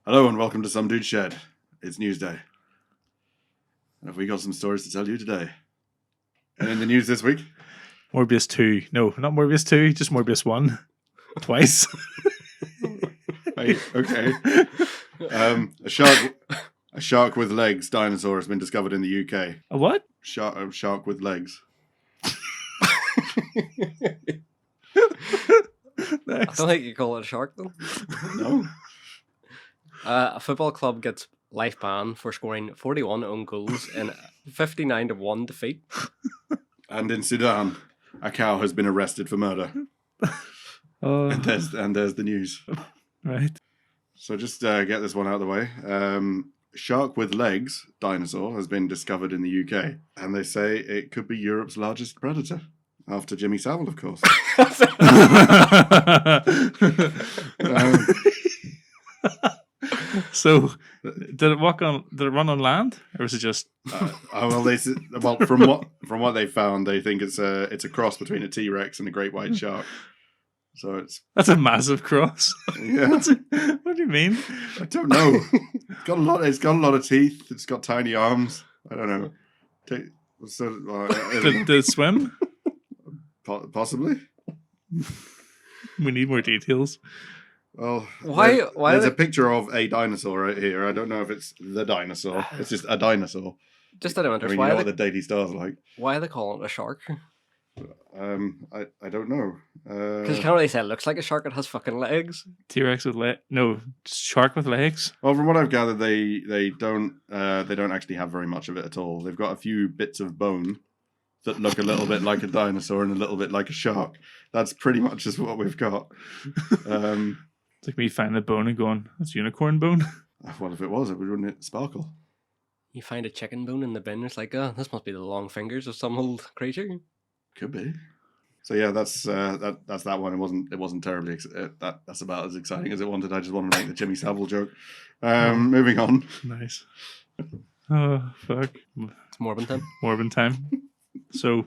Hello and welcome to Some Dude Shed. It's Newsday. And we got some stories to tell you today. And in the news this week, Morbius 2. No, not Morbius 2, just Morbius 1. Twice. Wait, okay. A shark with legs dinosaur has been discovered in the UK. A what? A shark with legs. I don't think you call it a shark, though. No. A football club gets life ban for scoring 41 own goals in 59-1 defeat. And in Sudan, a cow has been arrested for murder. And there's the news. Right. So just get this one out of the way. Shark with legs dinosaur has been discovered in the UK, and they say it could be Europe's largest predator, after Jimmy Savile, of course. So, did it run on land, or was it just? From what they found, they think it's a cross between a T-Rex and a great white shark. So that's a massive cross. Yeah. What do you mean? I don't know. It's got a lot of teeth. It's got tiny arms. I don't know. Did it swim? Possibly. We need more details. Well, Why there's a picture of a dinosaur right here. I don't know if it's the dinosaur. It's just a dinosaur. Just out of I interest, mean, you know what the Daily Star's like. why are they calling it a shark? I don't know. Because you can't really say it looks like a shark. It has fucking legs. T-Rex with shark with legs. Well, from what I've gathered, they don't actually have very much of it at all. They've got a few bits of bone that look a little bit like a dinosaur and a little bit like a shark. That's pretty much just what we've got. It's like me finding a bone and going, "That's unicorn bone." Well, if it was, wouldn't it sparkle? You find a chicken bone in the bin. It's like, oh, this must be the long fingers of some old creature. Could be. So yeah, that's that one. It wasn't terribly. That's about as exciting as it wanted. I just wanted to make the Jimmy Savile joke. Moving on. Nice. Oh fuck. It's Morbin time. Morbin time. So,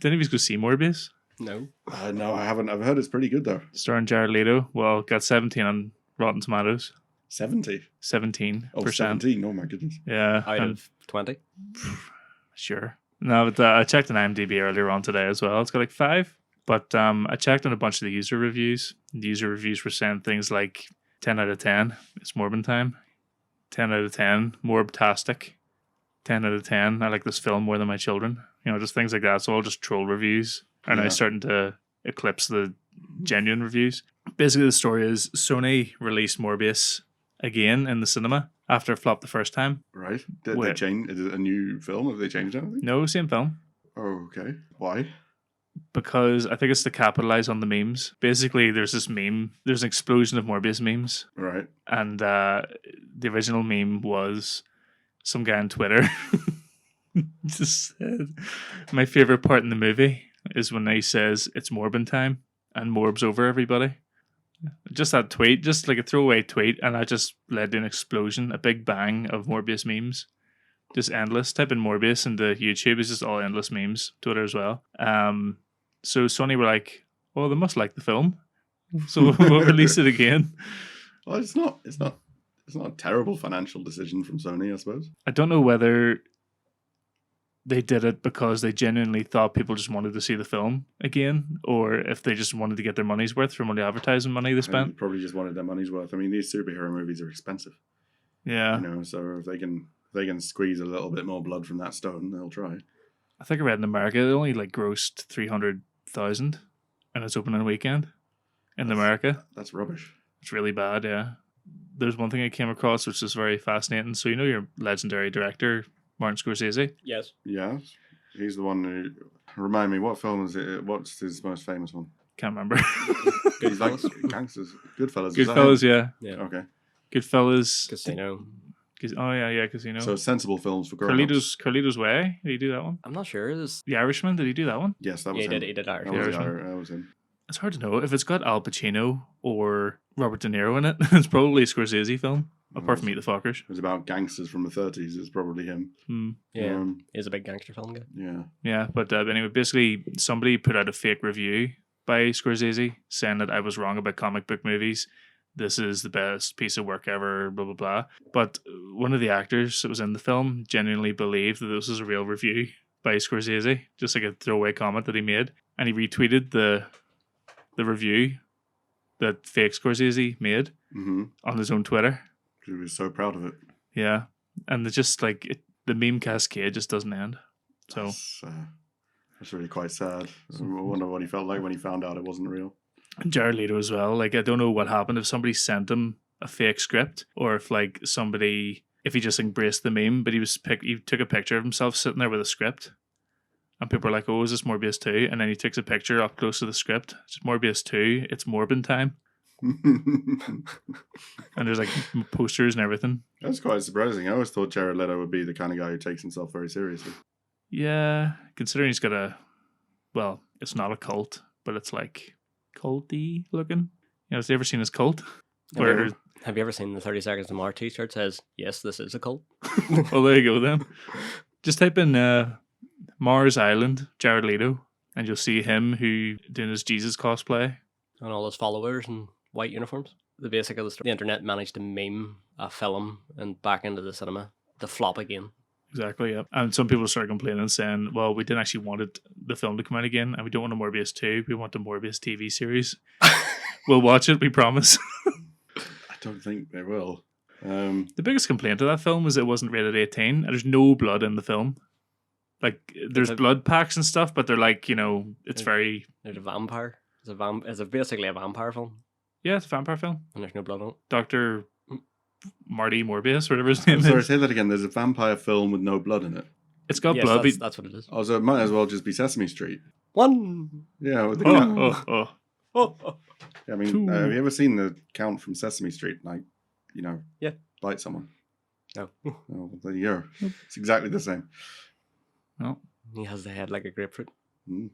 did any of you go see Morbius? No. No, I haven't. I've heard it's pretty good though. Starring Jared Leto. Well, got 17 on Rotten Tomatoes. 70. 17%. Oh, 17. Oh my goodness. Yeah. Out of 20. Sure. No, but I checked on IMDb earlier on today as well. It's got like 5. But I checked on a bunch of the user reviews. The user reviews were saying things like 10 out of 10. It's Morbin time. 10 out of 10. Morbtastic. 10 out of 10. I like this film more than my children. You know, just things like that. So all just troll reviews are now starting to eclipse the genuine reviews. Basically, the story is Sony released Morbius again in the cinema after it flopped the first time. Right. Did they change? Is it a new film? Have they changed anything? No, same film. Oh, okay. Why? Because I think it's to capitalize on the memes. Basically, there's this meme. There's an explosion of Morbius memes. Right. And the original meme was some guy on Twitter just said, my favorite part in the movie is when he says it's Morbin time and Morb's over everybody. Just that tweet, just like a throwaway tweet, and that just led to an explosion, a big bang of Morbius memes. Just endless. Type in Morbius into YouTube, it's just all endless memes. Twitter as well. So Sony were like, oh, they must like the film. So we'll release it again. Well, it's not a terrible financial decision from Sony, I suppose. I don't know whether they did it because they genuinely thought people just wanted to see the film again, or if they just wanted to get their money's worth from all the advertising money they spent. Probably just wanted their money's worth. I mean, these superhero movies are expensive. Yeah. You know, so if they can squeeze a little bit more blood from that stone, they'll try. I think I read in America it only like grossed 300,000 and it's opening weekend in America. That's rubbish. It's really bad, yeah. There's one thing I came across which is very fascinating. So you know your legendary director Martin Scorsese? Yes. Yeah. He's the one who... Remind me, what film is it? What's his most famous one? Can't remember. He's like gangsters. Goodfellas. Goodfellas, yeah. Okay. Goodfellas. Casino. Oh, yeah, Casino. So sensible films for grown-ups. Carlito's Way? Did he do that one? I'm not sure. The Irishman? Did he do that one? Yes, that was him. He did Irish. That was him. It's hard to know. If it's got Al Pacino or Robert De Niro in it, it's probably a Scorsese film. Apart from Meet the Fockers. It was about gangsters from the 30s. It's probably him. Yeah, he's a big gangster film guy. Yeah. Yeah, but anyway, basically, somebody put out a fake review by Scorsese saying that I was wrong about comic book movies this is the best piece of work ever, blah, blah, blah. But one of the actors that was in the film genuinely believed that this was a real review by Scorsese, just like a throwaway comment that he made. And he retweeted the review that fake Scorsese made on his own Twitter. He was so proud of it. Yeah. And it's just like the meme cascade just doesn't end. So That's really quite sad. I wonder what he felt like when he found out it wasn't real. And Jared Leto as well. Like, I don't know what happened if somebody sent him a fake script, or if like if he just embraced the meme, but he took a picture of himself sitting there with a script, and people were like, "Oh, is this Morbius 2?" And then he takes a picture up close to the script. It's Morbius 2. It's Morbin time. And there's like posters and everything. That's quite surprising. I always thought Jared Leto would be the kind of guy who takes himself very seriously. Yeah, considering he's got it's not a cult, but it's like culty looking. You know, have you ever seen his cult? Have you ever seen the 30 Seconds to Mars t-shirt says, "Yes, this is a cult"? Well, there you go then. Just type in Mars Island, Jared Leto, and you'll see him doing his Jesus cosplay. And all his followers in white uniforms. The basic of the story. The internet managed to meme a film and back into the cinema to flop again. Exactly, yeah. And some people started complaining, saying, well, we didn't actually want the film to come out again, and we don't want a Morbius 2, we want the Morbius TV series. We'll watch it, we promise. I don't think they will. The biggest complaint of that film was it wasn't rated 18, and there's no blood in the film. Like, there's blood packs and stuff, but they're like, it's very... There's a vampire. It's basically a vampire film. Yeah, it's a vampire film. And there's no blood on it. Dr. Marty Morbius, whatever his name is. Sorry, say that again. There's a vampire film with no blood in it. It's got Yes, blood. that's what it is. Oh, so it might as well just be Sesame Street. One. Yeah. With the I mean, Two. have you ever seen the Count from Sesame Street? Like, Yeah. bite someone. No. Oh, there you go. It's exactly the same. No. He has the head like a grapefruit. Mm.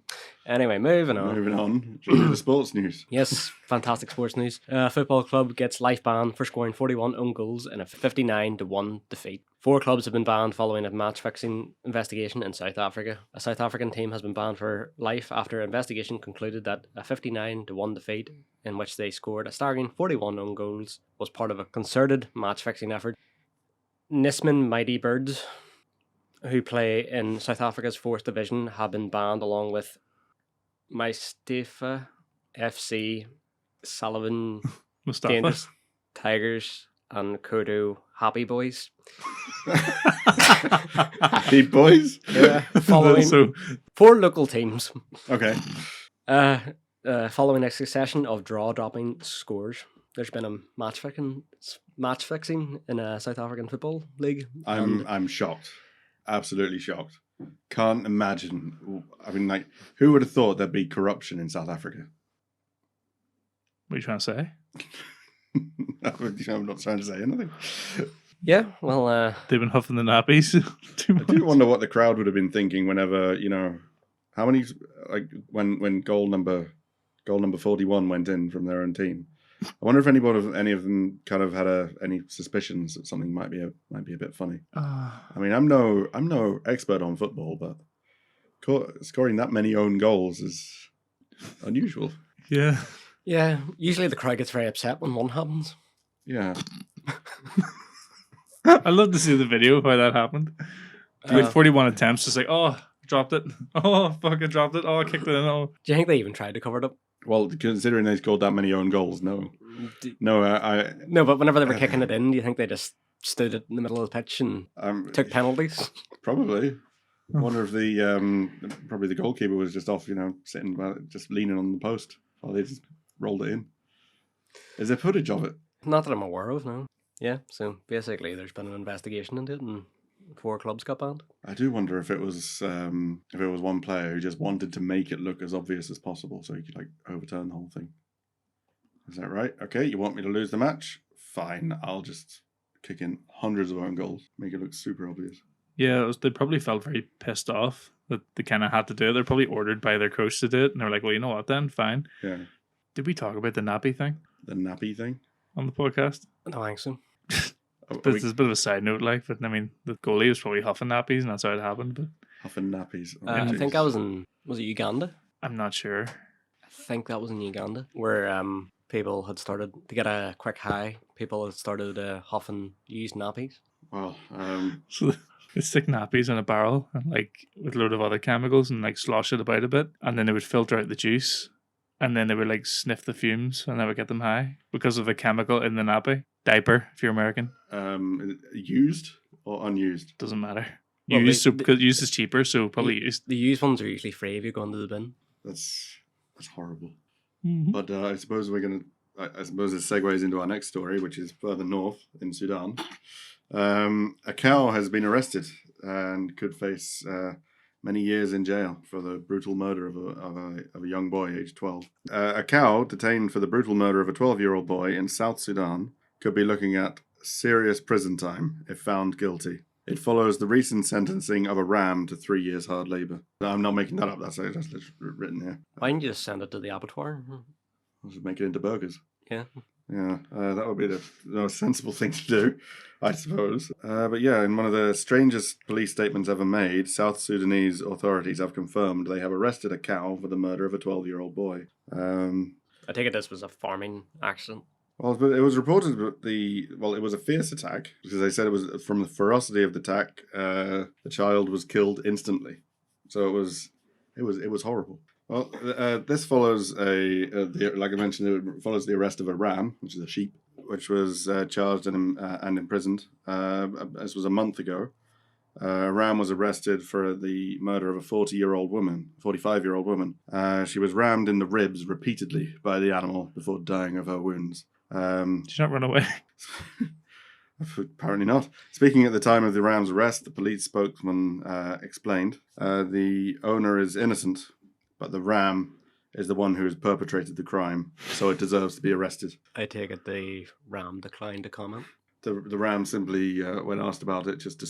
Anyway, moving on. Moving on to the sports news. Yes, fantastic sports news. Football club gets life ban for scoring 41 own goals in a 59-1 defeat. 4 clubs have been banned following a match-fixing investigation in South Africa. A South African team has been banned for life after an investigation concluded that a 59-1 defeat, in which they scored a staggering 41 own goals, was part of a concerted match-fixing effort. Nisman Mighty Birds, who play in South Africa's 4th division, have been banned along with Mustafa FC, Sullivan, Mustafa. Dangerous Tigers, and Kodo Happy Boys. Happy boys? Yeah, following So, 4 local teams. Okay. Following a succession of draw-dropping scores. There's been a match fixing in a South African football league. I'm shocked. Absolutely shocked. Can't imagine. I mean, like, who would have thought there'd be corruption in South Africa? what are you trying to say? I'm not trying to say anything. Yeah, well, They've been huffing the nappies too I much. do wonder what the crowd would have been thinking whenever, how many, like, when goal number 41 went in from their own team. I wonder if any of them kind of had any suspicions that something might be a bit funny. I mean, I'm no expert on football, but scoring that many own goals is unusual. Yeah. yeah, usually the crowd gets very upset when one happens. Yeah. I'd love to see the video of how that happened. You had 41 attempts, just like, oh, dropped it. Oh, fuck, I dropped it. Oh, I kicked it in. Oh. Do you think they even tried to cover it up? Well, considering they scored that many own goals, no. No, No, but whenever they were kicking it in, do you think they just stood in the middle of the pitch and took penalties? Probably. I wonder if probably the goalkeeper was just off, sitting, just leaning on the post while they just rolled it in. Is there footage of it? Not that I'm aware of, no. Yeah, so basically there's been an investigation into it and 4 clubs got banned. I do wonder if it was one player who just wanted to make it look as obvious as possible so he could like overturn the whole thing. Is that right? Okay, you want me to lose the match? Fine, I'll just kick in hundreds of own goals, make it look super obvious. Yeah, they probably felt very pissed off that they kind of had to do it. They're probably ordered by their coach to do it, and they're like, well, you know what then? Fine. Yeah. Did we talk about the nappy thing The nappy thing? on the podcast? No, I think so. But it's a bit of a side note, like, but I mean, the goalie was probably huffing nappies, and that's how it happened, but Huffing nappies. Oh, I think jeez. was it Uganda? I'm not sure. I think that was in Uganda, where people had started to get a quick high. People had started huffing used nappies. Well, So they stick nappies in a barrel and like with a load of other chemicals and like slosh it about a bit, and then they would filter out the juice, and then they would like sniff the fumes and that would get them high because of the chemical in the nappy. Diaper, if you're American, used or unused? doesn't matter. Well, Used, so because used is cheaper, so probably used. The used ones are usually free if you go into the bin. That's horrible. Mhm. But I suppose I suppose it segues into our next story, which is further north in Sudan. A cow has been arrested and could face many years in jail for the brutal murder of a young boy aged 12. A cow detained for the brutal murder of a 12-year-old boy in South Sudan could be looking at serious prison time if found guilty. It follows the recent sentencing of a ram to 3 years hard labour. I'm not making that up. That's written here. Why didn't you just send it to the abattoir? I should make it into burgers. Yeah. Yeah, that would be the most sensible thing to do, I suppose. But yeah, in one of the strangest police statements ever made, South Sudanese authorities have confirmed they have arrested a cow for the murder of a 12-year-old boy. I take it this was a farming accident. Well, but it was reported that it was a fierce attack because they said it was from the ferocity of the attack. The child was killed instantly, so it was horrible. Well, this follows like I mentioned, it follows the arrest of a ram, which is a sheep, which was charged and imprisoned. This was a month ago. A ram was arrested for the murder of a 45-year-old woman. She was rammed in the ribs repeatedly by the animal before dying of her wounds. Did you not run away? Apparently not. Speaking at the time of the ram's arrest, the police spokesman explained, the owner is innocent, but the ram is the one who has perpetrated the crime, so it deserves to be arrested. I take it the ram declined to comment. The ram simply, when asked about it, just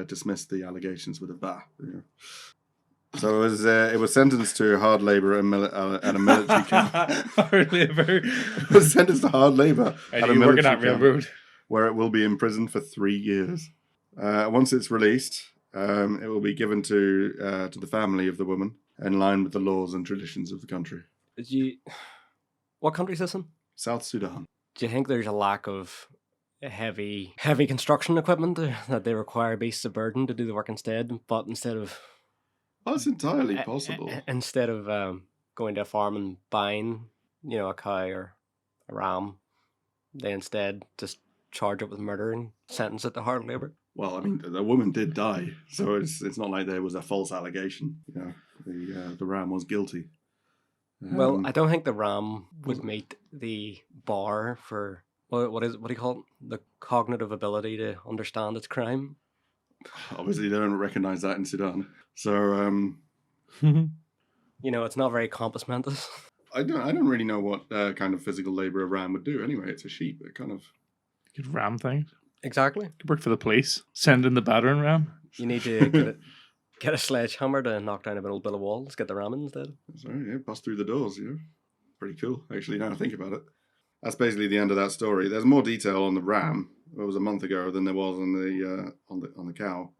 dismissed the allegations with a bah. You know. So it was sentenced to hard labour at a military camp. Hard labour. It was sentenced to hard labour at a military camp, railroad, where it will be imprisoned for 3 years. Once it's released, it will be given to the family of the woman, in line with the laws and traditions of the country. What country is this in? South Sudan. Do you think there's a lack of heavy construction equipment that they require beasts of burden to do the work instead? But instead of That's entirely possible. Instead of going to a farm and buying, a cow or a ram, they instead just charge it with murder and sentence it to hard labour. Well, I mean, the woman did die, so it's not like there was a false allegation. The ram was guilty. Well, I don't think the ram would meet the bar for what do you call it? The cognitive ability to understand its crime. Obviously, they don't recognise that in Sudan. So, it's not very compass mentis. I don't really know what kind of physical labour a ram would do. Anyway, it's a sheep. It kind of you could ram things. Exactly. Could work for the police. Send in the battering ram. You need to get a sledgehammer to knock down a little bit of walls. Get the ram instead. Sorry, yeah, bust through the doors. Pretty cool. Actually, now I think about it, that's basically the end of that story. There's more detail on the ram. It was a month ago than there was on the cow.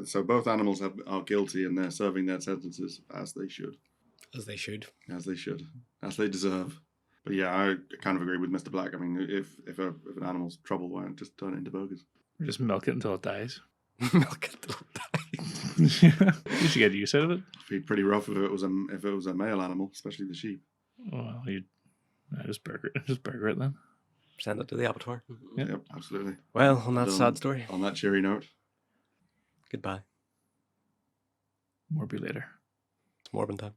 So both animals are guilty and they're serving their sentences as they should. As they should. As they should. As they deserve. But yeah, I kind of agree with Mr. Black. I mean, if an animal's trouble, why not just turn it into burgers? Or just milk it until it dies. Milk it until it dies. You should get use out of it. It'd be pretty rough if it was a male animal, especially the sheep. Well, just burger it then. Send it to the abattoir. Yep, absolutely. Well, on that sad story. On that cheery note. Goodbye. More be later. It's Morbin time.